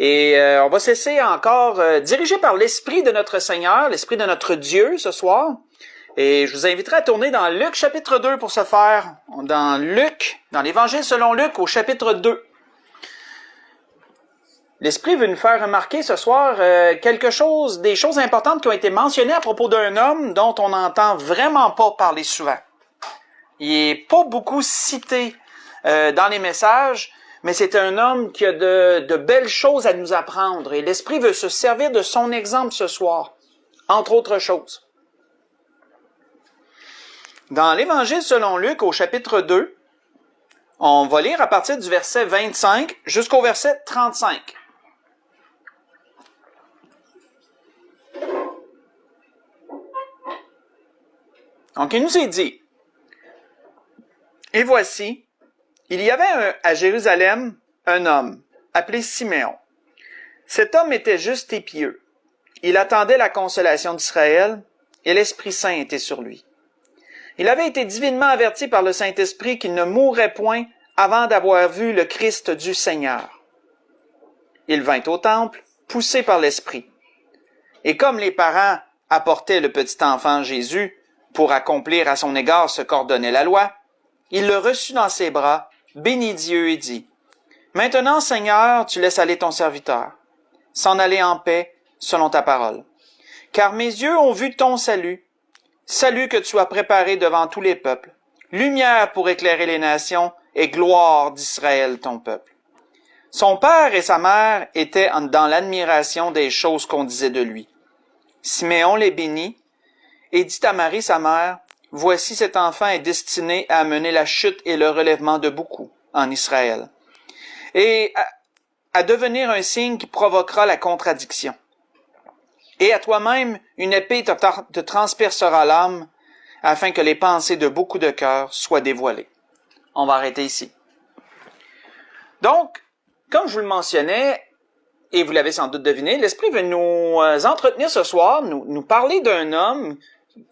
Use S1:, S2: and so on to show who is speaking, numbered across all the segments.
S1: Et on va se laisser encore diriger par l'Esprit de notre Seigneur, l'Esprit de notre Dieu ce soir. Et je vous inviterai à tourner dans Luc chapitre 2 pour ce faire. Dans l'Évangile selon Luc au chapitre 2. L'Esprit veut nous faire remarquer ce soir des choses importantes qui ont été mentionnées à propos d'un homme dont on n'entend vraiment pas parler souvent. Il n'est pas beaucoup cité dans les messages, mais c'est un homme qui a de belles choses à nous apprendre. Et l'Esprit veut se servir de son exemple ce soir, entre autres choses. Dans l'Évangile selon Luc, au chapitre 2, on va lire à partir du verset 25 jusqu'au verset 35. Donc, il nous est dit, « Et voici, il y avait à Jérusalem un homme, appelé Siméon. Cet homme était juste et pieux. Il attendait la consolation d'Israël, et l'Esprit Saint était sur lui. Il avait été divinement averti par le Saint-Esprit qu'il ne mourrait point avant d'avoir vu le Christ du Seigneur. Il vint au temple, poussé par l'Esprit. Et comme les parents apportaient le petit enfant Jésus pour accomplir à son égard ce qu'ordonnait la loi, il le reçut dans ses bras, bénit Dieu et dit, « Maintenant, Seigneur, tu laisses aller ton serviteur, s'en aller en paix selon ta parole. Car mes yeux ont vu ton salut, salut que tu as préparé devant tous les peuples, lumière pour éclairer les nations et gloire d'Israël ton peuple. » Son père et sa mère étaient dans l'admiration des choses qu'on disait de lui. Siméon les bénit et dit à Marie sa mère, « Voici cet enfant est destiné à amener la chute et le relèvement de beaucoup en Israël, et à devenir un signe qui provoquera la contradiction. Et à toi-même, une épée te transpercera l'âme, afin que les pensées de beaucoup de cœurs soient dévoilées. » On va arrêter ici. Donc, comme je vous le mentionnais, et vous l'avez sans doute deviné, l'Esprit veut nous entretenir ce soir, nous parler d'un homme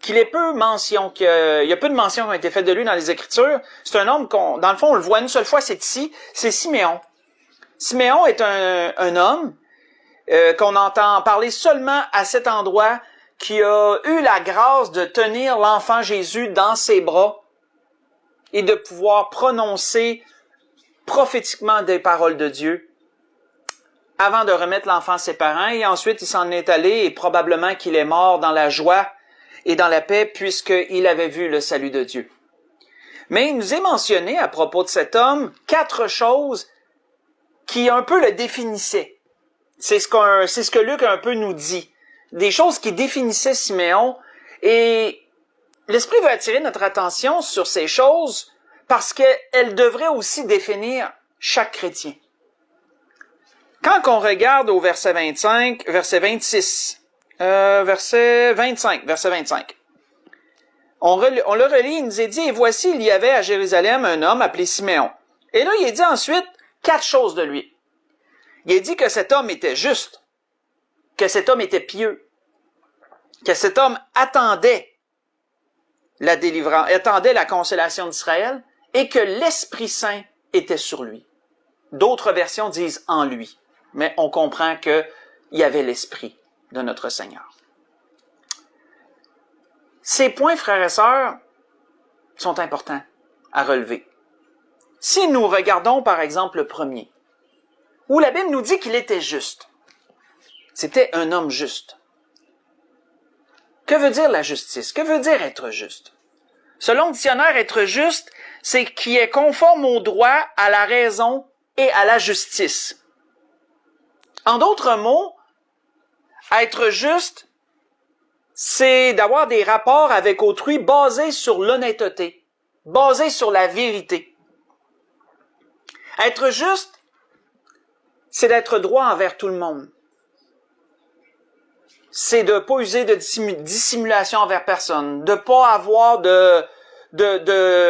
S1: qu'il est peu mention, il y a peu de mentions qui ont été faites de lui dans les Écritures. C'est un homme dans le fond, on le voit une seule fois, c'est ici, c'est Siméon. Siméon est un homme qu'on entend parler seulement à cet endroit, qui a eu la grâce de tenir l'enfant Jésus dans ses bras et de pouvoir prononcer prophétiquement des paroles de Dieu avant de remettre l'enfant à ses parents, et ensuite il s'en est allé et probablement qu'il est mort dans la joie et dans la paix puisqu'il avait vu le salut de Dieu. Mais il nous est mentionné à propos de cet homme 4 choses qui un peu le définissaient. C'est ce que Luc un peu nous dit. Des choses qui définissaient Siméon, et l'Esprit veut attirer notre attention sur ces choses parce qu'elles devraient aussi définir chaque chrétien. Quand on regarde au verset 25, verset 26, verset 25, on le relit, il nous est dit, « Et voici, il y avait à Jérusalem un homme appelé Siméon. » Et là, il est dit ensuite 4 choses de lui. Il est dit que cet homme était juste, que cet homme était pieux, que cet homme attendait la délivrance, attendait la consolation d'Israël, et que l'Esprit Saint était sur lui. D'autres versions disent en lui, mais on comprend qu'il y avait l'Esprit de notre Seigneur. Ces points, frères et sœurs, sont importants à relever. Si nous regardons par exemple le premier, où la Bible nous dit qu'il était juste. C'était un homme juste. Que veut dire la justice? Que veut dire être juste? Selon le dictionnaire, être juste, c'est qui est conforme au droit, à la raison et à la justice. En d'autres mots, être juste, c'est d'avoir des rapports avec autrui basés sur l'honnêteté, basés sur la vérité. Être juste, c'est d'être droit envers tout le monde. C'est de pas user de dissimulation envers personne, de pas avoir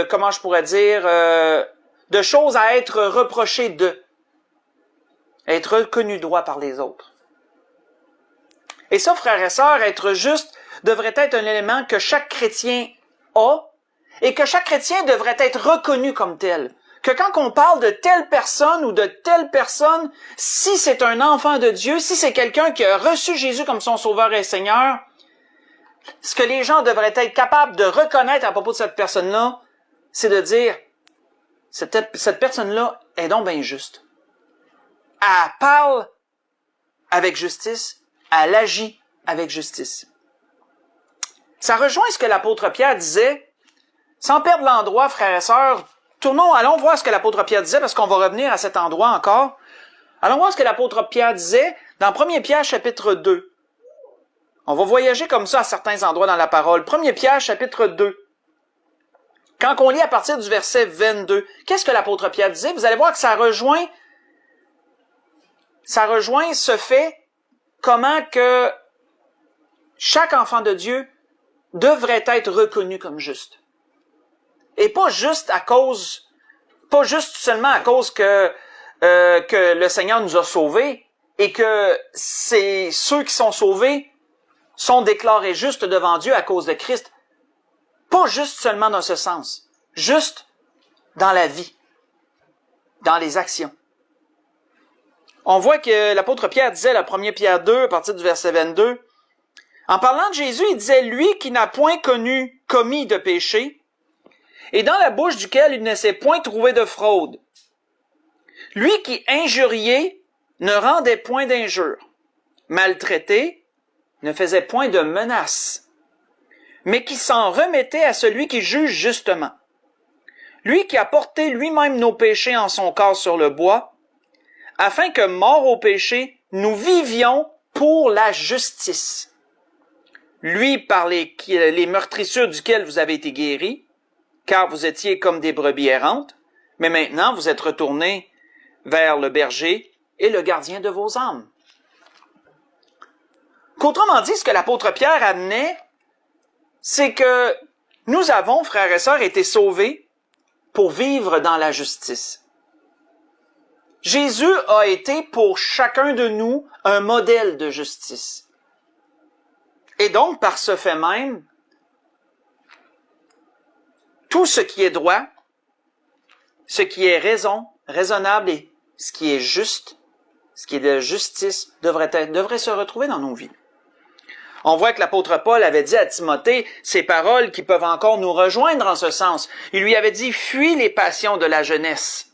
S1: comment je pourrais dire, de choses à être reprochées de, être reconnu droit par les autres. Et ça, frères et sœurs, être juste devrait être un élément que chaque chrétien a, et que chaque chrétien devrait être reconnu comme tel. que quand on parle de telle personne ou de telle personne, si c'est un enfant de Dieu, si c'est quelqu'un qui a reçu Jésus comme son sauveur et Seigneur, ce que les gens devraient être capables de reconnaître à propos de cette personne-là, c'est de dire, cette personne-là est donc bien juste. Elle parle avec justice, elle agit avec justice. Ça rejoint ce que l'apôtre Pierre disait. Sans perdre l'endroit, frères et sœurs, allons voir ce que l'apôtre Pierre disait, parce qu'on va revenir à cet endroit encore. Allons voir ce que l'apôtre Pierre disait dans 1 Pierre chapitre 2. On va voyager comme ça à certains endroits dans la parole. 1 Pierre chapitre 2. Quand on lit à partir du verset 22, qu'est-ce que l'apôtre Pierre disait? Vous allez voir que ça rejoint ce fait, comment que chaque enfant de Dieu devrait être reconnu comme juste. Et pas juste seulement à cause que le Seigneur nous a sauvés et que c'est ceux qui sont sauvés sont déclarés justes devant Dieu à cause de Christ. Pas juste seulement dans ce sens, juste dans la vie, dans les actions. On voit que l'apôtre Pierre disait, la 1 Pierre 2, à partir du verset 22, en parlant de Jésus, il disait, lui qui n'a point commis de péché, et dans la bouche duquel il ne s'est point trouvé de fraude. Lui qui injuriait ne rendait point d'injure, maltraité ne faisait point de menaces, mais qui s'en remettait à celui qui juge justement. Lui qui a porté lui-même nos péchés en son corps sur le bois, afin que, morts au péché, nous vivions pour la justice. Lui par les meurtrissures duquel vous avez été guéris, car vous étiez comme des brebis errantes, mais maintenant vous êtes retournés vers le berger et le gardien de vos âmes. Qu'autrement dit, ce que l'apôtre Pierre amenait, c'est que nous avons, frères et sœurs, été sauvés pour vivre dans la justice. Jésus a été pour chacun de nous un modèle de justice. Et donc, par ce fait même, tout ce qui est droit, ce qui est raisonnable et ce qui est juste, ce qui est de justice, devrait se retrouver dans nos vies. On voit que l'apôtre Paul avait dit à Timothée ces paroles qui peuvent encore nous rejoindre en ce sens. Il lui avait dit, fuis les passions de la jeunesse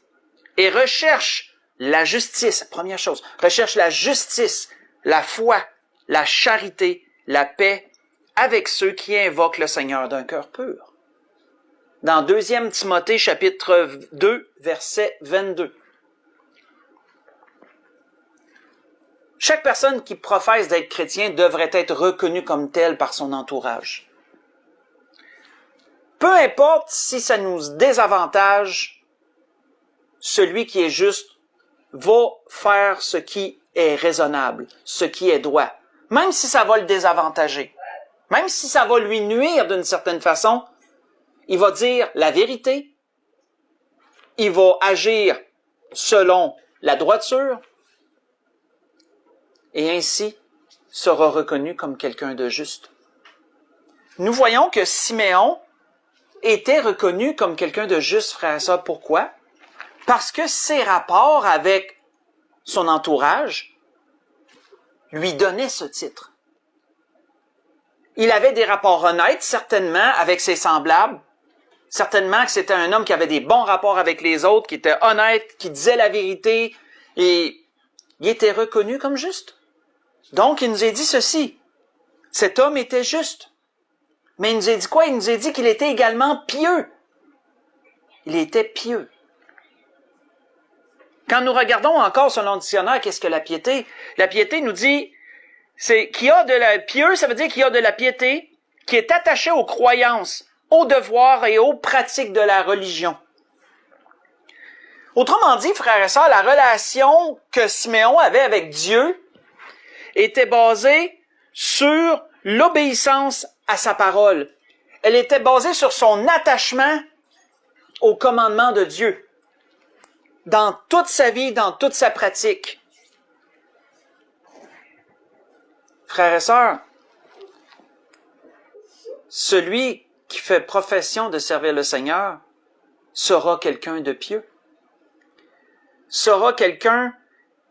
S1: et recherche la justice. Première chose, recherche la justice, la foi, la charité, la paix avec ceux qui invoquent le Seigneur d'un cœur pur. Dans 2 Timothée, chapitre 2, verset 22. Chaque personne qui professe d'être chrétien devrait être reconnue comme telle par son entourage. Peu importe si ça nous désavantage, celui qui est juste va faire ce qui est raisonnable, ce qui est droit, même si ça va le désavantager, même si ça va lui nuire d'une certaine façon. Il va dire la vérité, il va agir selon la droiture, et ainsi sera reconnu comme quelqu'un de juste. Nous voyons que Siméon était reconnu comme quelqu'un de juste, frère et sœurs. Pourquoi? Parce que ses rapports avec son entourage lui donnaient ce titre. Il avait des rapports honnêtes, certainement, avec ses semblables. Certainement que c'était un homme qui avait des bons rapports avec les autres, qui était honnête, qui disait la vérité, et il était reconnu comme juste. Donc, il nous a dit ceci. Cet homme était juste. Mais il nous a dit quoi? Il nous a dit qu'il était également pieux. Il était pieux. Quand nous regardons encore selon le dictionnaire, qu'est-ce que la piété? La piété nous dit, c'est qu'il y a de la pieux, ça veut dire qu'il y a de la piété qui est attachée aux croyances, aux devoirs et aux pratiques de la religion. Autrement dit, frères et sœurs, la relation que Siméon avait avec Dieu était basée sur l'obéissance à sa parole. Elle était basée sur son attachement au commandement de Dieu. Dans toute sa vie, dans toute sa pratique. Frères et sœurs, celui qui fait profession de servir le Seigneur sera quelqu'un de pieux. sera quelqu'un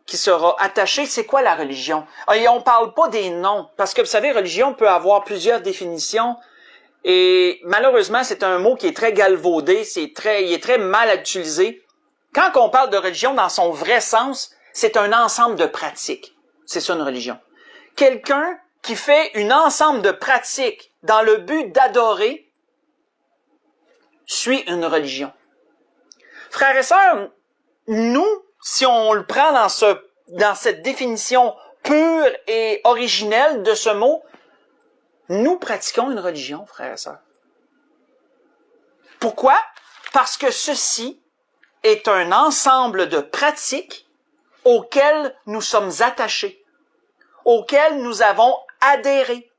S1: qui sera attaché. C'est quoi la religion? Et on parle pas des noms, parce que vous savez, religion peut avoir plusieurs définitions, et malheureusement, c'est un mot qui est très galvaudé, il est très mal utilisé. Quand on parle de religion dans son vrai sens, c'est un ensemble de pratiques. C'est ça une religion. Quelqu'un qui fait un ensemble de pratiques dans le but d'adorer suit une religion. Frères et sœurs, nous, si on le prend dans cette définition pure et originelle de ce mot, nous pratiquons une religion, frères et sœurs. Pourquoi? Parce que ceci est un ensemble de pratiques auxquelles nous sommes attachés, auxquelles nous avons adhéré.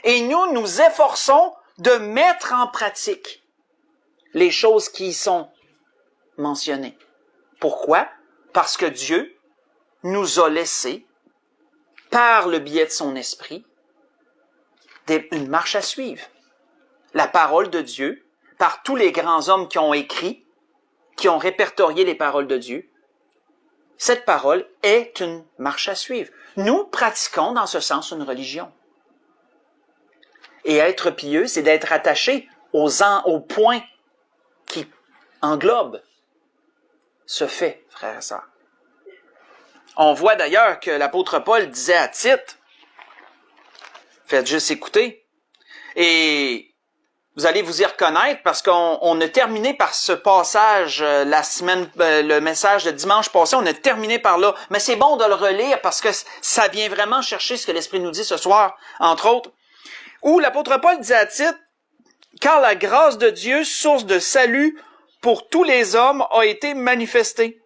S1: Et nous nous efforçons de mettre en pratique les choses qui y sont mentionnées. Pourquoi? Parce que Dieu nous a laissé, par le biais de son esprit, une marche à suivre. La parole de Dieu, par tous les grands hommes qui ont écrit, qui ont répertorié les paroles de Dieu, cette parole est une marche à suivre. Nous pratiquons dans ce sens une religion. Et être pieux, c'est d'être attaché aux points qui englobent ce fait, frères et sœurs. On voit d'ailleurs que l'apôtre Paul disait à Tite, faites juste écouter, et vous allez vous y reconnaître parce qu'on a terminé par ce passage le message de dimanche passé, on a terminé par là, mais c'est bon de le relire parce que ça vient vraiment chercher ce que l'Esprit nous dit ce soir, entre autres, où l'apôtre Paul dit à Tite, car la grâce de Dieu, source de salut pour tous les hommes, a été manifestée.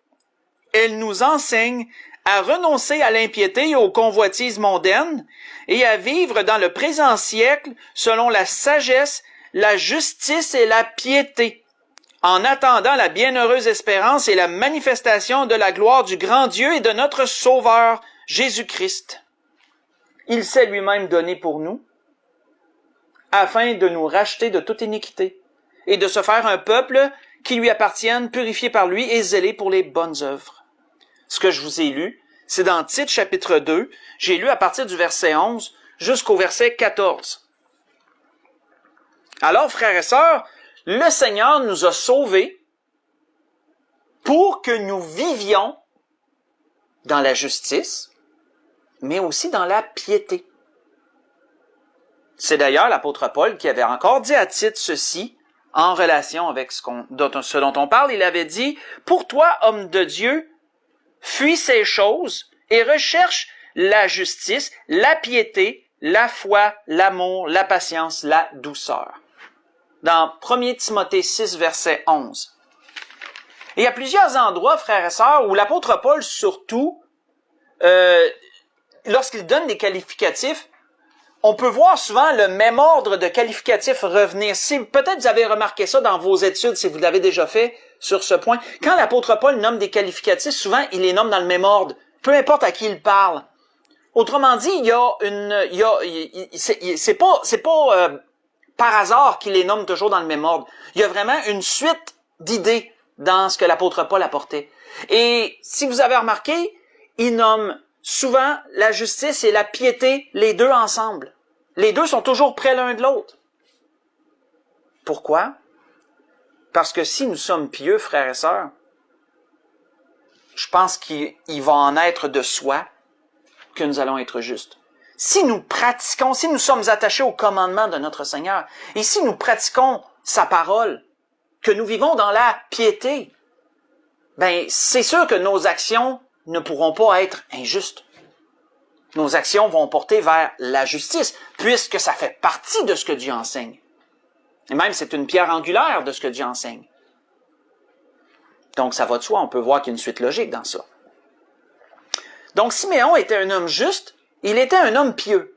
S1: Elle nous enseigne à renoncer à l'impiété et aux convoitises mondaines et à vivre dans le présent siècle selon la sagesse, la justice et la piété, en attendant la bienheureuse espérance et la manifestation de la gloire du grand Dieu et de notre Sauveur, Jésus-Christ. Il s'est lui-même donné pour nous, afin de nous racheter de toute iniquité et de se faire un peuple qui lui appartienne, purifié par lui et zélé pour les bonnes œuvres. Ce que je vous ai lu, c'est dans Tite chapitre 2, j'ai lu à partir du verset 11 jusqu'au verset 14. Alors, frères et sœurs, le Seigneur nous a sauvés pour que nous vivions dans la justice, mais aussi dans la piété. C'est d'ailleurs l'apôtre Paul qui avait encore dit à Tite ceci en relation avec ce dont on parle. Il avait dit, « Pour toi, homme de Dieu, fuis ces choses et recherche la justice, la piété, la foi, l'amour, la patience, la douceur. » Dans 1 Timothée 6, verset 11. Et il y a plusieurs endroits, frères et sœurs, où l'apôtre Paul, surtout, lorsqu'il donne des qualificatifs, on peut voir souvent le même ordre de qualificatifs revenir. Si peut-être vous avez remarqué ça dans vos études, si vous l'avez déjà fait sur ce point. Quand l'apôtre Paul nomme des qualificatifs, souvent il les nomme dans le même ordre, peu importe à qui il parle. Autrement dit, c'est pas par hasard qu'il les nomme toujours dans le même ordre. Il y a vraiment une suite d'idées dans ce que l'apôtre Paul apportait. Et si vous avez remarqué, il nomme souvent la justice et la piété, les deux ensemble. Les deux sont toujours près l'un de l'autre. Pourquoi? Parce que si nous sommes pieux, frères et sœurs, je pense qu'il va en être de soi que nous allons être justes. Si nous pratiquons, si nous sommes attachés au commandement de notre Seigneur, et si nous pratiquons sa parole, que nous vivons dans la piété, ben c'est sûr que nos actions ne pourront pas être injustes. Nos actions vont porter vers la justice, puisque ça fait partie de ce que Dieu enseigne. Et même, c'est une pierre angulaire de ce que Dieu enseigne. Donc, ça va de soi, on peut voir qu'il y a une suite logique dans ça. Donc, Siméon était un homme juste, il était un homme pieux.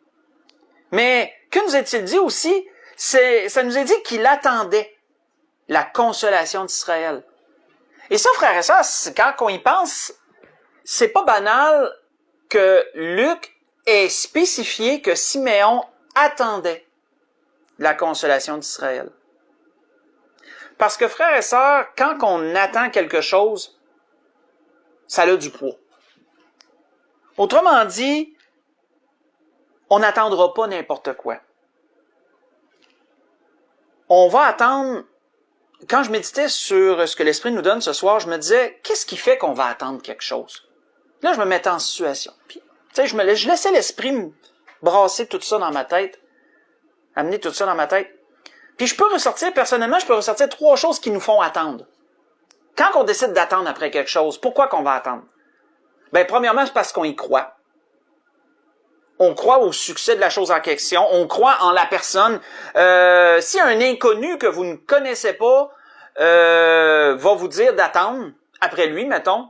S1: Mais, que nous est-il dit aussi? Ça nous est dit qu'il attendait la consolation d'Israël. Et ça, frères et sœurs, quand on y pense, c'est pas banal que Luc ait spécifié que Siméon attendait la consolation d'Israël. Parce que, frères et sœurs, quand on attend quelque chose, ça a du poids. Autrement dit, on n'attendra pas n'importe quoi. On va attendre. Quand je méditais sur ce que l'Esprit nous donne ce soir, je me disais, qu'est-ce qui fait qu'on va attendre quelque chose? Là, je me mettais en situation. Puis, je laissais l'Esprit me brasser tout ça dans ma tête, amener tout ça dans ma tête. Puis je peux ressortir, personnellement, 3 choses qui nous font attendre. Quand on décide d'attendre après quelque chose, pourquoi qu'on va attendre? Ben, premièrement, c'est parce qu'on y croit. On croit au succès de la chose en question. On croit en la personne. Si un inconnu que vous ne connaissez pas va vous dire d'attendre après lui, mettons,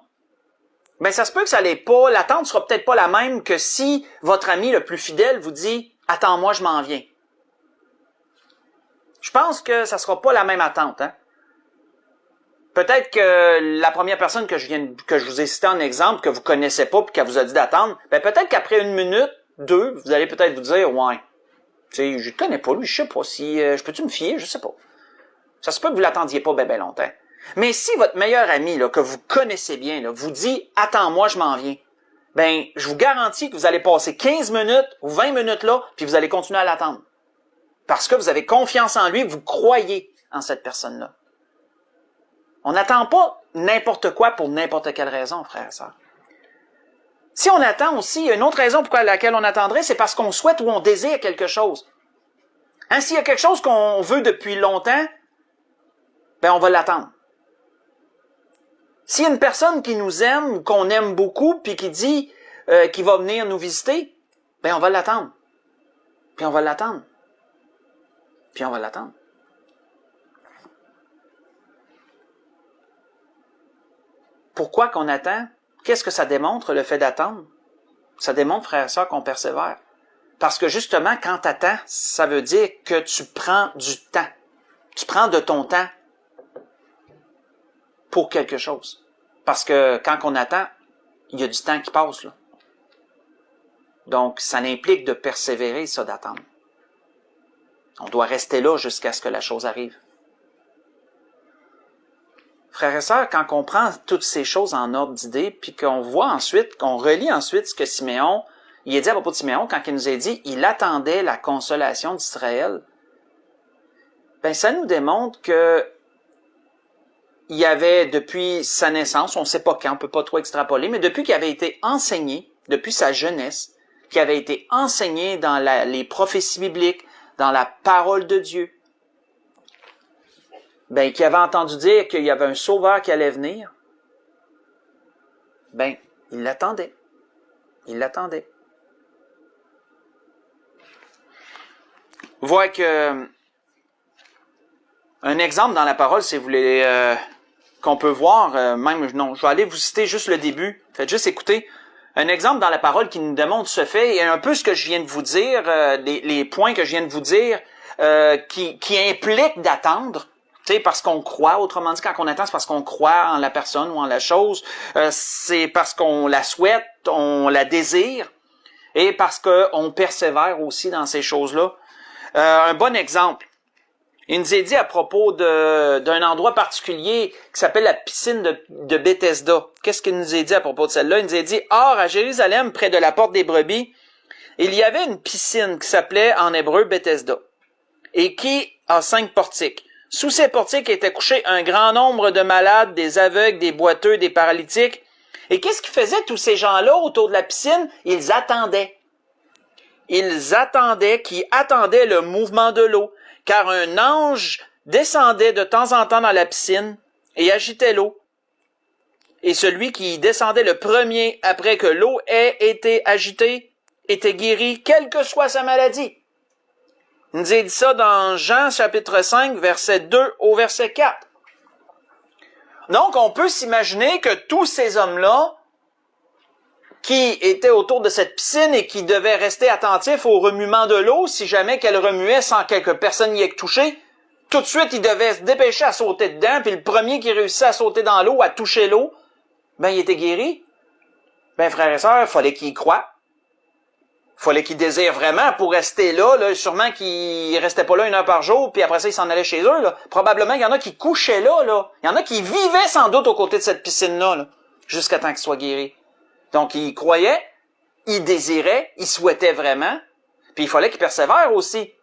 S1: ben ça se peut que ça l'est pas. L'attente sera peut-être pas la même que si votre ami le plus fidèle vous dit « Attends-moi, je m'en viens ». Je pense que ça sera pas la même attente, hein. Peut-être que la première personne que je vous ai cité en exemple, que vous connaissez pas puis qu'elle vous a dit d'attendre, ben peut-être qu'après 1 minute, 2, vous allez peut-être vous dire, ouais, tu sais, je le connais pas, lui, je sais pas si, je peux-tu me fier, je sais pas. Ça se peut que vous l'attendiez pas ben longtemps. Mais si votre meilleur ami, là, que vous connaissez bien, là, vous dit, attends-moi, je m'en viens, ben, je vous garantis que vous allez passer 15 minutes ou 20 minutes là, puis vous allez continuer à l'attendre. Parce que vous avez confiance en lui, vous croyez en cette personne-là. On n'attend pas n'importe quoi pour n'importe quelle raison, frère et sœur. Si on attend aussi, il y a une autre raison pour laquelle on attendrait, c'est parce qu'on souhaite ou on désire quelque chose. Hein, s'il y a quelque chose qu'on veut depuis longtemps, ben on va l'attendre. S'il y a une personne qui nous aime ou qu'on aime beaucoup, puis qui dit qu'il va venir nous visiter, ben on va l'attendre. Puis on va l'attendre. Puis on va l'attendre. Pourquoi qu'on attend? Qu'est-ce que ça démontre, le fait d'attendre? Ça démontre, frère et sœur, qu'on persévère. Parce que justement, quand tu attends, ça veut dire que tu prends du temps. Tu prends de ton temps pour quelque chose. Parce que quand on attend, il y a du temps qui passe, là. Donc, ça implique de persévérer, ça, d'attendre. On doit rester là jusqu'à ce que la chose arrive. Frères et sœurs, quand on prend toutes ces choses en ordre d'idée, puis qu'on voit ensuite, qu'on relit ensuite ce que Siméon, il est dit à propos de Siméon, quand il nous a dit, il attendait la consolation d'Israël, ben ça nous démontre que il y avait, depuis sa naissance, on ne sait pas quand, on peut pas trop extrapoler, mais depuis qu'il avait été enseigné, depuis sa jeunesse, qui avait été enseigné dans les prophéties bibliques, dans la parole de Dieu, ben, qui avait entendu dire qu'il y avait un sauveur qui allait venir, ben, il l'attendait. Il l'attendait. Vous voyez que un exemple dans la parole, si vous voulez, qu'on peut voir, non, je vais aller vous citer juste le début. Faites juste écouter. Un exemple dans la parole qui nous démontre ce fait, et un peu ce que je viens de vous dire, les points que je viens de vous dire, qui impliquent d'attendre. C'est parce qu'on croit, autrement dit, quand on attend, c'est parce qu'on croit en la personne ou en la chose. C'est parce qu'on la souhaite, on la désire, et parce qu'on persévère aussi dans ces choses-là. Un bon exemple, il nous est dit à propos d'un endroit particulier qui s'appelle la piscine de Bethesda. Qu'est-ce qu'il nous est dit à propos de celle-là? Il nous est dit, « Or, à Jérusalem, près de la porte des brebis, il y avait une piscine qui s'appelait en hébreu Bethesda, et qui a 5 portiques. Sous ces portiques étaient couchés un grand nombre de malades, des aveugles, des boiteux, des paralytiques. Et qu'est-ce qu'ils faisaient tous ces gens-là autour de la piscine? Ils attendaient. Ils attendaient, qui attendaient le mouvement de l'eau, car un ange descendait de temps en temps dans la piscine et agitait l'eau. Et celui qui descendait le premier après que l'eau ait été agitée était guéri, quelle que soit sa maladie. Il nous a dit ça dans Jean chapitre 5, verset 2 au verset 4. Donc, on peut s'imaginer que tous ces hommes-là, qui étaient autour de cette piscine et qui devaient rester attentifs au remuement de l'eau, si jamais qu'elle remuait sans que personne n'y ait touché, tout de suite, ils devaient se dépêcher à sauter dedans, puis le premier qui réussissait à sauter dans l'eau, à toucher l'eau, ben, il était guéri. Ben, frères et sœurs, il fallait qu'ils y croient. Il fallait qu'ils désirent vraiment pour rester là, sûrement qu'ils restaient pas là 1 heure par jour, puis après ça, ils s'en allaient chez eux, là. Probablement, il y en a qui couchaient là. Il y en a qui vivaient sans doute aux côtés de cette piscine-là, là. jusqu'à temps qu'il soit guéri. Donc, il croyait, il désirait, il souhaitait vraiment, puis il fallait qu'il persévère aussi.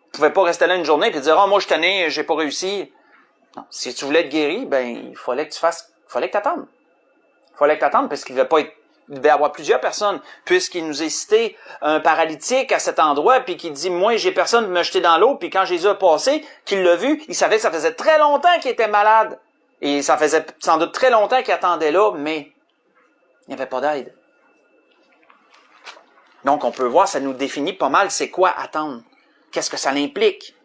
S1: Il pouvait pas rester là une journée et dire « Ah, moi, je suis tanné, j'ai pas réussi. » Non, si tu voulais être guéri, ben, il fallait que tu fasses, il fallait que t'attendes. Il fallait que t'attendes parce qu'il devait pas être, il devait y avoir plusieurs personnes, puisqu'il nous a cité un paralytique à cet endroit, puis qu'il dit, moi, j'ai personne pour me jeter dans l'eau, puis quand Jésus a passé, qu'il l'a vu, il savait que ça faisait très longtemps qu'il était malade. Et ça faisait sans doute très longtemps qu'il attendait là, mais il n'y avait pas d'aide. Donc, on peut voir, ça nous définit pas mal c'est quoi attendre. Qu'est-ce que ça l'implique?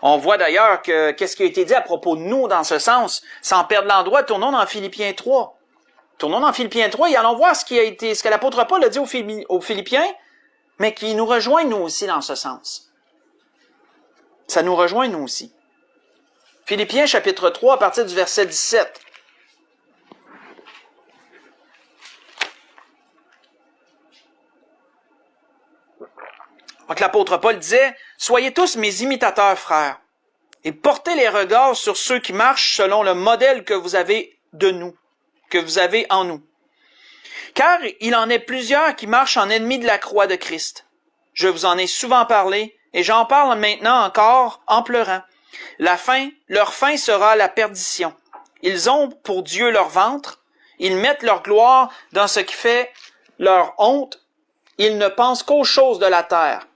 S1: On voit d'ailleurs que qu'est-ce qui a été dit à propos de nous dans ce sens. Sans perdre l'endroit, tournons dans Philippiens 3. Tournons dans Philippiens 3 et allons voir ce que l'apôtre Paul a dit aux Philippiens, mais qui nous rejoint nous aussi dans ce sens. Ça nous rejoint nous aussi. Philippiens chapitre 3 à partir du verset 17. Donc l'apôtre Paul disait, « Soyez tous mes imitateurs, frères, et portez les regards sur ceux qui marchent selon le modèle que vous avez de nous, que vous avez en nous. Car il en est plusieurs qui marchent en ennemis de la croix de Christ. Je vous en ai souvent parlé, et j'en parle maintenant encore en pleurant. Leur fin sera la perdition. Ils ont pour Dieu leur ventre, ils mettent leur gloire dans ce qui fait leur honte, ils ne pensent qu'aux choses de la terre.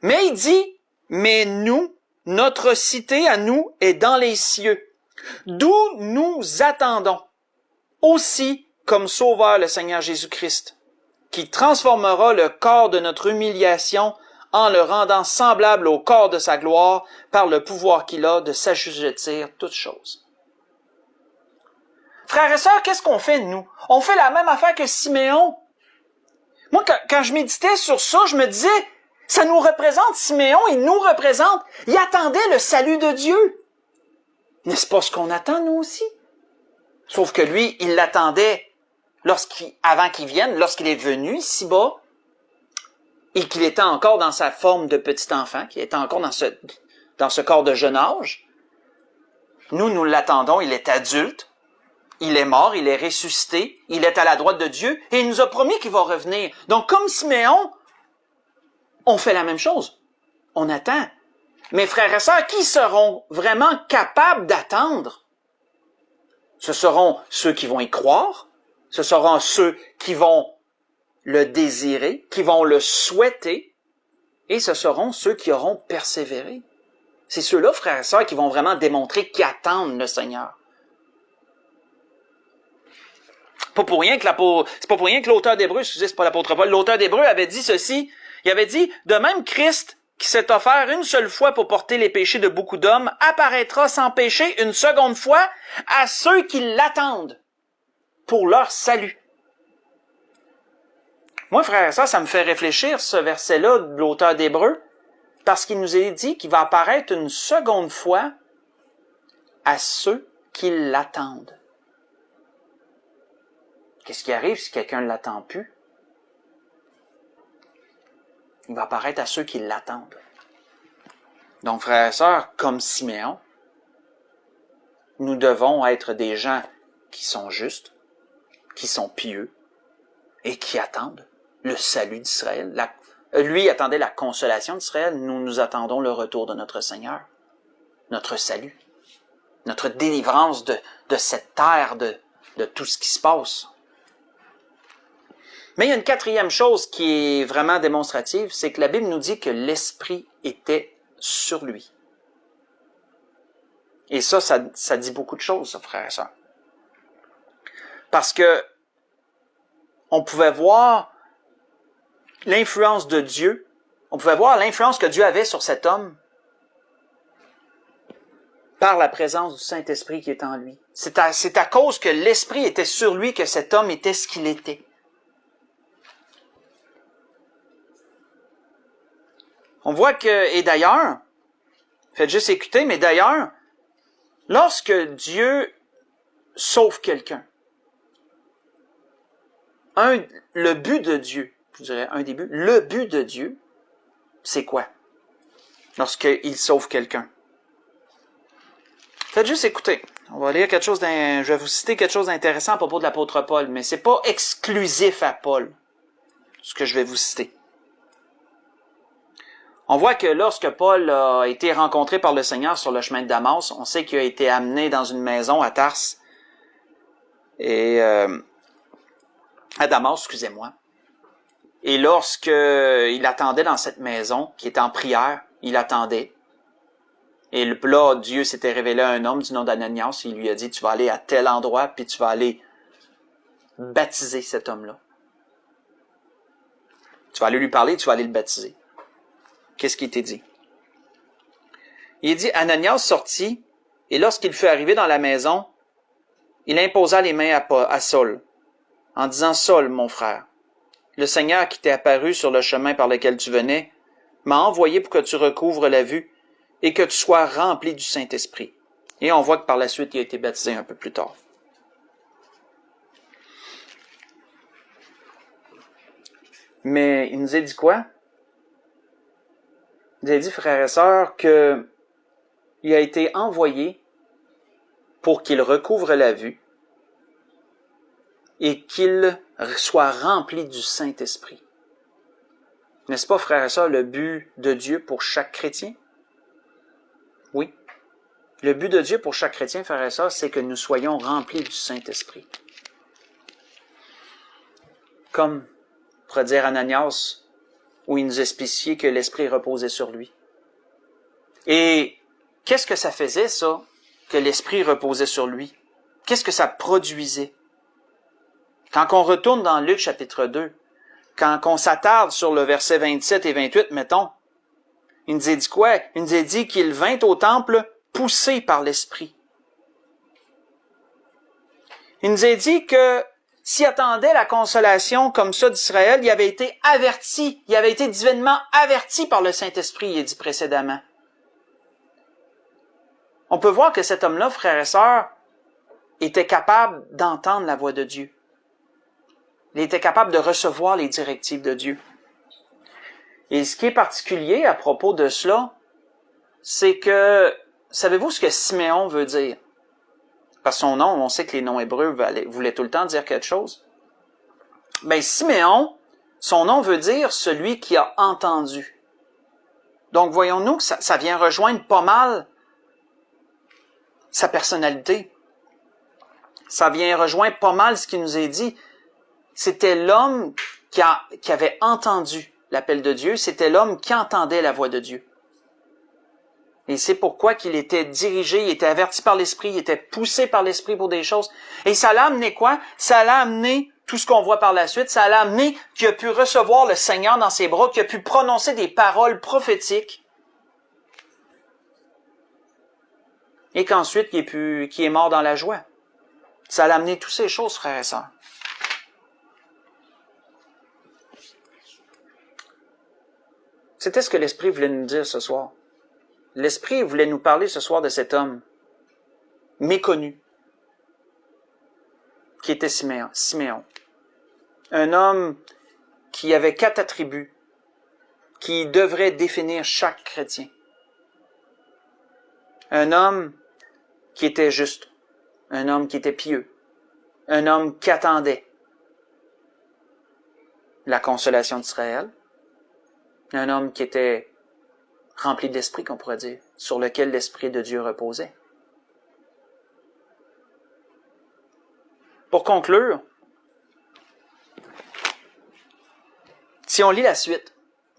S1: Mais il dit, mais nous, notre cité à nous est dans les cieux, d'où nous attendons aussi comme sauveur le Seigneur Jésus-Christ, qui transformera le corps de notre humiliation en le rendant semblable au corps de sa gloire par le pouvoir qu'il a de s'assujettir toutes choses. Frères et sœurs, qu'est-ce qu'on fait, nous? On fait la même affaire que Siméon. Moi, quand je méditais sur ça, je me disais, ça nous représente, Siméon, il nous représente. Il attendait le salut de Dieu. N'est-ce pas ce qu'on attend, nous aussi? Sauf que lui, il l'attendait avant qu'il vienne, lorsqu'il est venu ici-bas, et qu'il était encore dans sa forme de petit enfant, qu'il était encore dans ce corps de jeune âge. Nous l'attendons, il est adulte, il est mort, il est ressuscité, il est à la droite de Dieu, et il nous a promis qu'il va revenir. Donc, comme Siméon, on fait la même chose. On attend. Mes frères et sœurs, qui seront vraiment capables d'attendre? Ce seront ceux qui vont y croire, ce seront ceux qui vont le désirer, qui vont le souhaiter, et ce seront ceux qui auront persévéré. C'est ceux-là, frères et sœurs, qui vont vraiment démontrer qu'ils attendent le Seigneur. C'est pas pour rien que l'auteur d'Hébreux, c'est pas l'apôtre Paul, l'auteur d'Hébreux avait dit ceci, il avait dit, de même Christ, qui s'est offert une seule fois pour porter les péchés de beaucoup d'hommes, apparaîtra sans péché une seconde fois à ceux qui l'attendent pour leur salut. Moi, frère, ça me fait réfléchir, ce verset-là de l'auteur d'Hébreux, parce qu'il nous est dit qu'il va apparaître une seconde fois à ceux qui l'attendent. Qu'est-ce qui arrive si quelqu'un ne l'attend plus? Il va apparaître à ceux qui l'attendent. Donc, frères et sœurs, comme Siméon, nous devons être des gens qui sont justes, qui sont pieux et qui attendent le salut d'Israël. Lui attendait la consolation d'Israël, nous attendons le retour de notre Seigneur, notre salut, notre délivrance de cette terre, de tout ce qui se passe. Mais il y a une quatrième chose qui est vraiment démonstrative, c'est que la Bible nous dit que l'Esprit était sur lui. Et ça dit beaucoup de choses, ça, frère et sœur. Parce que on pouvait voir l'influence de Dieu, on pouvait voir l'influence que Dieu avait sur cet homme par la présence du Saint-Esprit qui est en lui. C'est à cause que l'Esprit était sur lui que cet homme était ce qu'il était. On voit que, et d'ailleurs, faites juste écouter, mais d'ailleurs, lorsque Dieu sauve quelqu'un, le but de Dieu, je dirais un des buts, le but de Dieu, c'est quoi? Lorsqu'il sauve quelqu'un. Faites juste écouter. On va lire quelque chose je vais vous citer quelque chose d'intéressant à propos de l'apôtre Paul, mais c'est pas exclusif à Paul, ce que je vais vous citer. On voit que lorsque Paul a été rencontré par le Seigneur sur le chemin de Damas, on sait qu'il a été amené dans une maison à Tarse, et à Damas, excusez-moi. Et lorsque il attendait dans cette maison, qui était en prière, il attendait. Et là, Dieu s'était révélé à un homme du nom d'Ananias, et il lui a dit, tu vas aller à tel endroit, puis tu vas aller baptiser cet homme-là. Tu vas aller lui parler, tu vas aller le baptiser. Qu'est-ce qui t'est dit? Il dit, Ananias sortit, et lorsqu'il fut arrivé dans la maison, il imposa les mains à Saul, en disant, Saul, mon frère, le Seigneur qui t'est apparu sur le chemin par lequel tu venais, m'a envoyé pour que tu recouvres la vue et que tu sois rempli du Saint-Esprit. Et on voit que par la suite, il a été baptisé un peu plus tard. Mais il nous a dit quoi? Il a dit, frères et sœurs, qu'il a été envoyé pour qu'il recouvre la vue et qu'il soit rempli du Saint-Esprit. N'est-ce pas, frères et sœurs, le but de Dieu pour chaque chrétien? Oui. Le but de Dieu pour chaque chrétien, frères et sœurs, c'est que nous soyons remplis du Saint-Esprit. Comme pourrait dire Ananias, où il nous a spécifié que l'Esprit reposait sur lui. Et qu'est-ce que ça faisait, ça, que l'Esprit reposait sur lui? Qu'est-ce que ça produisait? Quand on retourne dans Luc chapitre 2, quand on s'attarde sur le verset 27 et 28, mettons, il nous a dit quoi? Il nous a dit qu'il vint au temple poussé par l'Esprit. Il nous a dit que s'il attendait la consolation comme ça d'Israël, il avait été averti, il avait été divinement averti par le Saint-Esprit, il est dit précédemment. On peut voir que cet homme-là, frères et sœurs, était capable d'entendre la voix de Dieu. Il était capable de recevoir les directives de Dieu. Et ce qui est particulier à propos de cela, c'est que, savez-vous ce que Siméon veut dire? Parce que son nom, on sait que les noms hébreux voulaient tout le temps dire quelque chose. Ben, Siméon, son nom veut dire celui qui a entendu. Donc, voyons-nous que ça vient rejoindre pas mal sa personnalité. Ça vient rejoindre pas mal ce qui nous est dit. C'était l'homme qui avait entendu l'appel de Dieu. C'était l'homme qui entendait la voix de Dieu. Et c'est pourquoi qu'il était dirigé, il était averti par l'Esprit, il était poussé par l'Esprit pour des choses. Et ça l'a amené quoi? Ça l'a amené tout ce qu'on voit par la suite. Ça l'a amené qu'il a pu recevoir le Seigneur dans ses bras, qu'il a pu prononcer des paroles prophétiques. Et qu'ensuite, qu'il est mort dans la joie. Ça l'a amené toutes ces choses, frères et sœurs. C'était ce que l'Esprit voulait nous dire ce soir. L'Esprit voulait nous parler ce soir de cet homme méconnu qui était Siméon. Un homme qui avait 4 attributs qui devraient définir chaque chrétien. Un homme qui était juste, un homme qui était pieux, un homme qui attendait la consolation d'Israël, un homme qui était rempli d'esprit, qu'on pourrait dire, sur lequel l'Esprit de Dieu reposait. Pour conclure, si on lit la suite,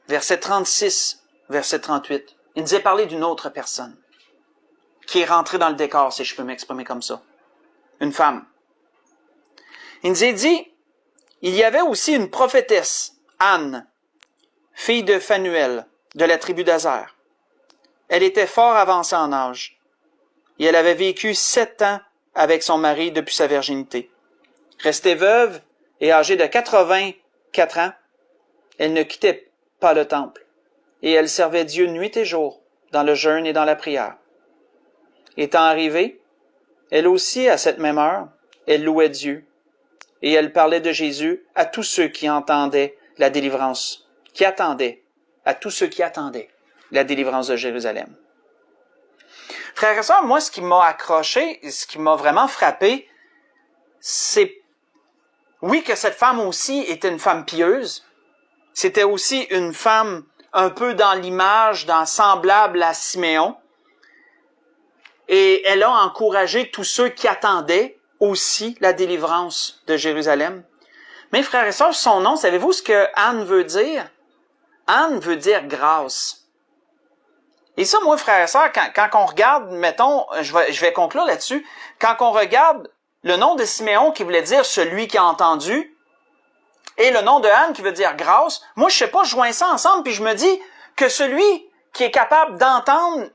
S1: verset 36, verset 38, il nous est parlé d'une autre personne qui est rentrée dans le décor, si je peux m'exprimer comme ça. Une femme. Il nous est dit, il y avait aussi une prophétesse, Anne, fille de Phanuel, de la tribu d'Aser. Elle était fort avancée en âge, et elle avait vécu 7 ans avec son mari depuis sa virginité. Restée veuve et âgée de 84 ans, elle ne quittait pas le temple, et elle servait Dieu nuit et jour, dans le jeûne et dans la prière. Étant arrivée, elle aussi, à cette même heure, elle louait Dieu, et elle parlait de Jésus à tous ceux qui entendaient la délivrance, à tous ceux qui attendaient la délivrance de Jérusalem. Frères et sœurs, moi, ce qui m'a accroché, ce qui m'a vraiment frappé, c'est, oui, que cette femme aussi était une femme pieuse. C'était aussi une femme un peu dans l'image, semblable à Siméon. Et elle a encouragé tous ceux qui attendaient aussi la délivrance de Jérusalem. Mais frères et sœurs, son nom, savez-vous ce que Anne veut dire? Anne veut dire grâce. Et ça, moi, frères et sœurs, quand on regarde, mettons, je vais conclure là-dessus, quand on regarde le nom de Siméon qui voulait dire celui qui a entendu, et le nom de Anne qui veut dire grâce, moi, je sais pas, je joins ça ensemble, puis je me dis que celui qui est capable d'entendre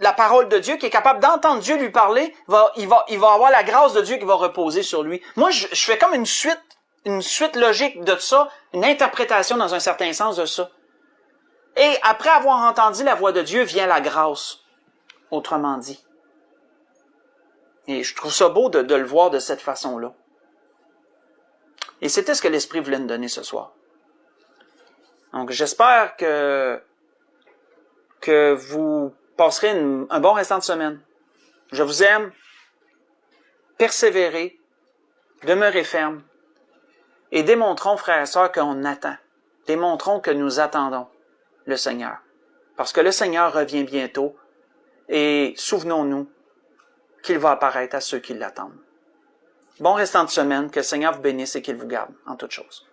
S1: la parole de Dieu, qui est capable d'entendre Dieu lui parler, il va avoir la grâce de Dieu qui va reposer sur lui. Moi, je fais comme une suite logique de ça, une interprétation dans un certain sens de ça. Et après avoir entendu la voix de Dieu, vient la grâce, autrement dit. Et je trouve ça beau de le voir de cette façon-là. Et c'était ce que l'Esprit voulait nous donner ce soir. Donc, j'espère que vous passerez un bon restant de semaine. Je vous aime. Persévérez. Demeurez fermes. Et démontrons, frères et sœurs, qu'on attend. Démontrons que nous attendons le Seigneur. Parce que le Seigneur revient bientôt. Et souvenons-nous qu'il va apparaître à ceux qui l'attendent. Bon restant de semaine. Que le Seigneur vous bénisse et qu'il vous garde en toutes choses.